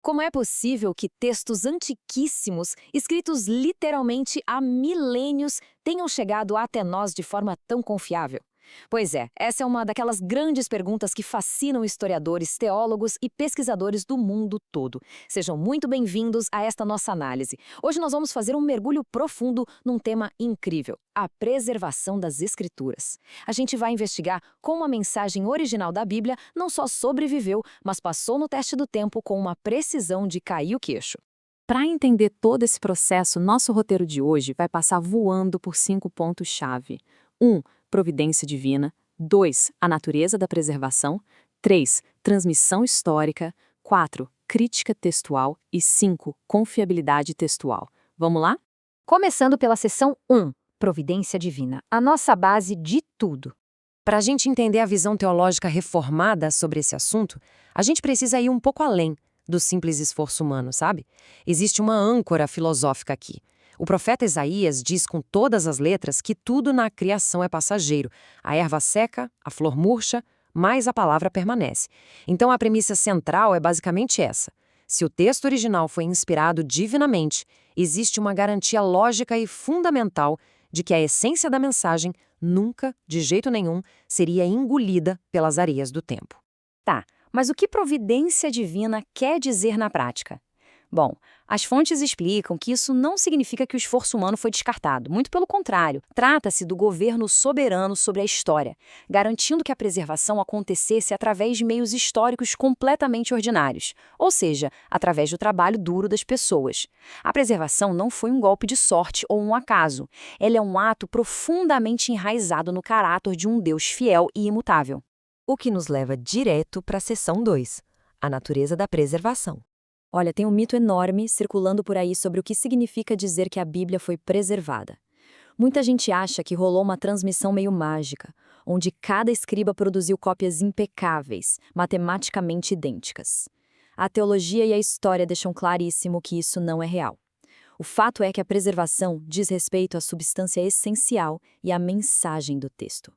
Como é possível que textos antiquíssimos, escritos literalmente há milênios, tenham chegado até nós de forma tão confiável? Pois é, essa é uma daquelas grandes perguntas que fascinam historiadores, teólogos e pesquisadores do mundo todo. Sejam muito bem-vindos a esta nossa análise. Hoje nós vamos fazer um mergulho profundo num tema incrível: a preservação das Escrituras. A gente vai investigar como a mensagem original da Bíblia não só sobreviveu, mas passou no teste do tempo com uma precisão de cair o queixo. Para entender todo esse processo, nosso roteiro de hoje vai passar voando por 5 pontos-chave. 1. Providência divina. 2. A natureza da preservação. 3. Transmissão histórica. 4. Crítica textual. E 5. Confiabilidade textual. Vamos lá? Começando pela seção 1, Providência Divina, a nossa base de tudo. Para a gente entender a visão teológica reformada sobre esse assunto, a gente precisa ir um pouco além do simples esforço humano, sabe? Existe uma âncora filosófica aqui. O profeta Isaías diz com todas as letras que tudo na criação é passageiro. A erva seca, a flor murcha, mas a palavra permanece. Então a premissa central é basicamente essa. Se o texto original foi inspirado divinamente, existe uma garantia lógica e fundamental de que a essência da mensagem nunca, de jeito nenhum, seria engolida pelas areias do tempo. Tá, mas o que providência divina quer dizer na prática? Bom, as fontes explicam que isso não significa que o esforço humano foi descartado. Muito pelo contrário, trata-se do governo soberano sobre a história, garantindo que a preservação acontecesse através de meios históricos completamente ordinários, ou seja, através do trabalho duro das pessoas. A preservação não foi um golpe de sorte ou um acaso. Ela é um ato profundamente enraizado no caráter de um Deus fiel e imutável. O que nos leva direto para a seção 2, a natureza da preservação. Olha, tem um mito enorme circulando por aí sobre o que significa dizer que a Bíblia foi preservada. Muita gente acha que rolou uma transmissão meio mágica, onde cada escriba produziu cópias impecáveis, matematicamente idênticas. A teologia e a história deixam claríssimo que isso não é real. O fato é que a preservação diz respeito à substância essencial e à mensagem do texto.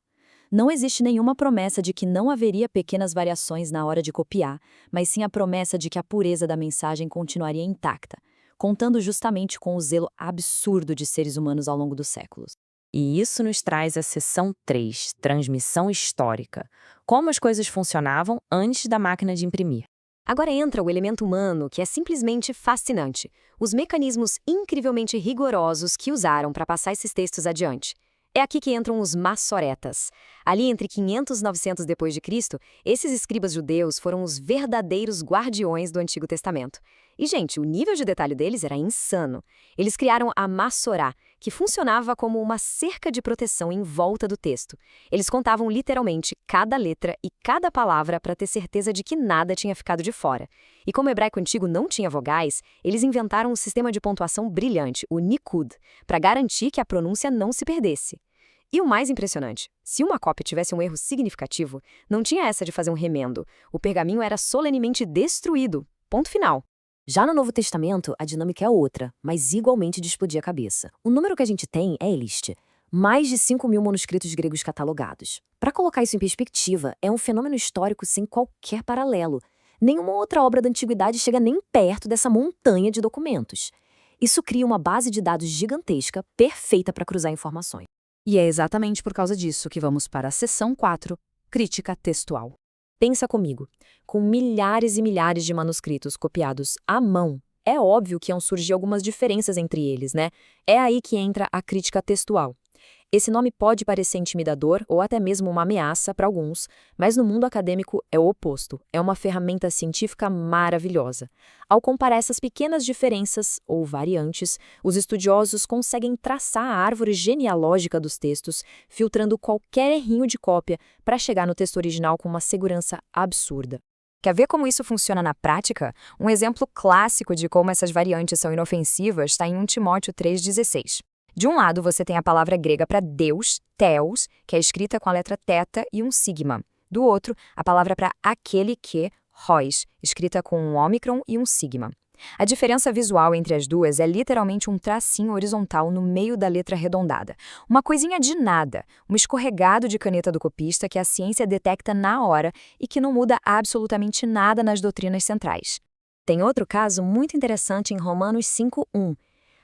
Não existe nenhuma promessa de que não haveria pequenas variações na hora de copiar, mas sim a promessa de que a pureza da mensagem continuaria intacta, contando justamente com o zelo absurdo de seres humanos ao longo dos séculos. E isso nos traz a seção 3, transmissão histórica. Como as coisas funcionavam antes da máquina de imprimir. Agora entra o elemento humano, que é simplesmente fascinante. Os mecanismos incrivelmente rigorosos que usaram para passar esses textos adiante. É aqui que entram os massoretas. Ali entre 500 e 900 d.C., esses escribas judeus foram os verdadeiros guardiões do Antigo Testamento. E, gente, o nível de detalhe deles era insano. Eles criaram a Massorá, que funcionava como uma cerca de proteção em volta do texto. Eles contavam literalmente cada letra e cada palavra para ter certeza de que nada tinha ficado de fora. E como o hebraico antigo não tinha vogais, eles inventaram um sistema de pontuação brilhante, o Nikud, para garantir que a pronúncia não se perdesse. E o mais impressionante, se uma cópia tivesse um erro significativo, não tinha essa de fazer um remendo. O pergaminho era solenemente destruído. Ponto final. Já no Novo Testamento, a dinâmica é outra, mas igualmente de explodir a cabeça. O número que a gente tem é Eliste. Mais de 5.000 manuscritos gregos catalogados. Para colocar isso em perspectiva, é um fenômeno histórico sem qualquer paralelo. Nenhuma outra obra da antiguidade chega nem perto dessa montanha de documentos. Isso cria uma base de dados gigantesca, perfeita para cruzar informações. E é exatamente por causa disso que vamos para a seção 4, crítica textual. Pensa comigo, com milhares e milhares de manuscritos copiados à mão, é óbvio que iam surgir algumas diferenças entre eles, né? É aí que entra a crítica textual. Esse nome pode parecer intimidador ou até mesmo uma ameaça para alguns, mas no mundo acadêmico é o oposto. É uma ferramenta científica maravilhosa. Ao comparar essas pequenas diferenças, ou variantes, os estudiosos conseguem traçar a árvore genealógica dos textos, filtrando qualquer errinho de cópia para chegar no texto original com uma segurança absurda. Quer ver como isso funciona na prática? Um exemplo clássico de como essas variantes são inofensivas está em 1 Timóteo 3,16. De um lado, você tem a palavra grega para Deus, theos, que é escrita com a letra θ e um sigma. Do outro, a palavra para aquele que, hós, escrita com um ômicron e um sigma. A diferença visual entre as duas é literalmente um tracinho horizontal no meio da letra arredondada. Uma coisinha de nada, um escorregado de caneta do copista que a ciência detecta na hora e que não muda absolutamente nada nas doutrinas centrais. Tem outro caso muito interessante em Romanos 5:1.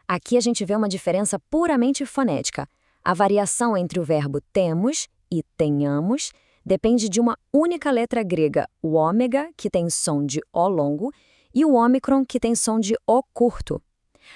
Aqui a gente vê uma diferença puramente fonética. A variação entre o verbo temos e tenhamos depende de uma única letra grega, o ômega, que tem som de O longo, e o ômicron, que tem som de O curto.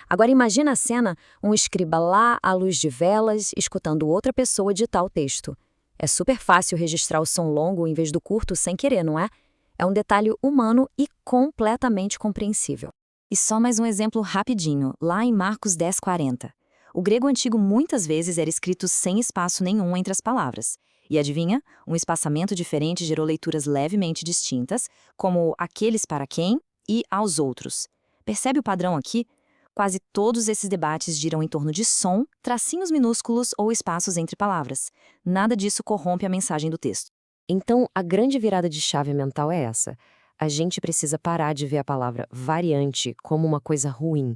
Agora imagina a cena, um escriba lá à luz de velas, escutando outra pessoa ditar o texto. É super fácil registrar o som longo em vez do curto sem querer, não é? É um detalhe humano e completamente compreensível. E só mais um exemplo rapidinho, lá em Marcos 10:40. O grego antigo muitas vezes era escrito sem espaço nenhum entre as palavras. E adivinha? Um espaçamento diferente gerou leituras levemente distintas, como aqueles para quem e aos outros. Percebe o padrão aqui? Quase todos esses debates giram em torno de som, tracinhos minúsculos ou espaços entre palavras. Nada disso corrompe a mensagem do texto. Então, a grande virada de chave mental é essa. A gente precisa parar de ver a palavra variante como uma coisa ruim.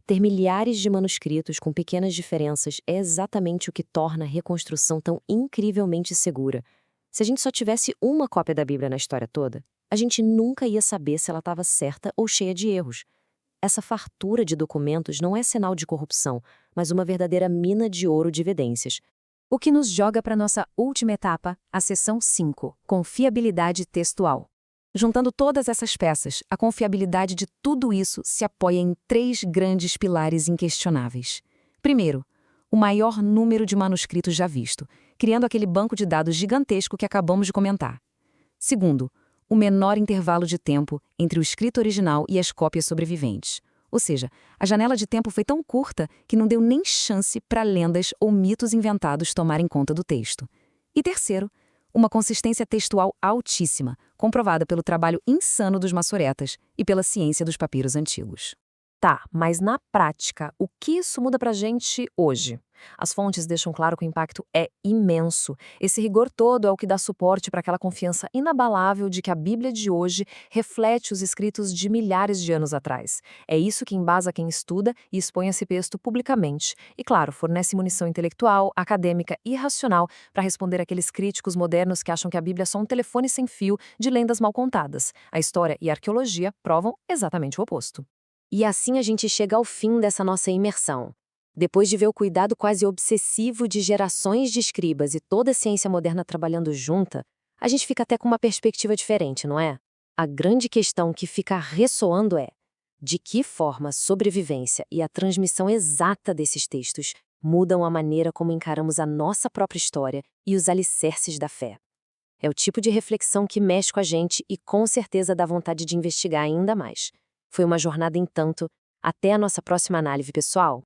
Ter milhares de manuscritos com pequenas diferenças é exatamente o que torna a reconstrução tão incrivelmente segura. Se a gente só tivesse uma cópia da Bíblia na história toda, a gente nunca ia saber se ela estava certa ou cheia de erros. Essa fartura de documentos não é sinal de corrupção, mas uma verdadeira mina de ouro de evidências. O que nos joga para nossa última etapa, a seção 5, confiabilidade textual. Juntando todas essas peças, a confiabilidade de tudo isso se apoia em 3 grandes pilares inquestionáveis. Primeiro, o maior número de manuscritos já visto, criando aquele banco de dados gigantesco que acabamos de comentar. Segundo, o menor intervalo de tempo entre o escrito original e as cópias sobreviventes. Ou seja, a janela de tempo foi tão curta que não deu nem chance para lendas ou mitos inventados tomarem conta do texto. E terceiro, uma consistência textual altíssima, comprovada pelo trabalho insano dos massoretas e pela ciência dos papiros antigos. Tá, mas na prática, o que isso muda pra gente hoje? As fontes deixam claro que o impacto é imenso. Esse rigor todo é o que dá suporte para aquela confiança inabalável de que a Bíblia de hoje reflete os escritos de milhares de anos atrás. É isso que embasa quem estuda e expõe esse texto publicamente. E, claro, fornece munição intelectual, acadêmica e racional para responder àqueles críticos modernos que acham que a Bíblia é só um telefone sem fio de lendas mal contadas. A história e a arqueologia provam exatamente o oposto. E assim a gente chega ao fim dessa nossa imersão. Depois de ver o cuidado quase obsessivo de gerações de escribas e toda a ciência moderna trabalhando junta, a gente fica até com uma perspectiva diferente, não é? A grande questão que fica ressoando é: de que forma a sobrevivência e a transmissão exata desses textos mudam a maneira como encaramos a nossa própria história e os alicerces da fé? É o tipo de reflexão que mexe com a gente e com certeza dá vontade de investigar ainda mais. Foi uma jornada em tanto. Até a nossa próxima análise, pessoal!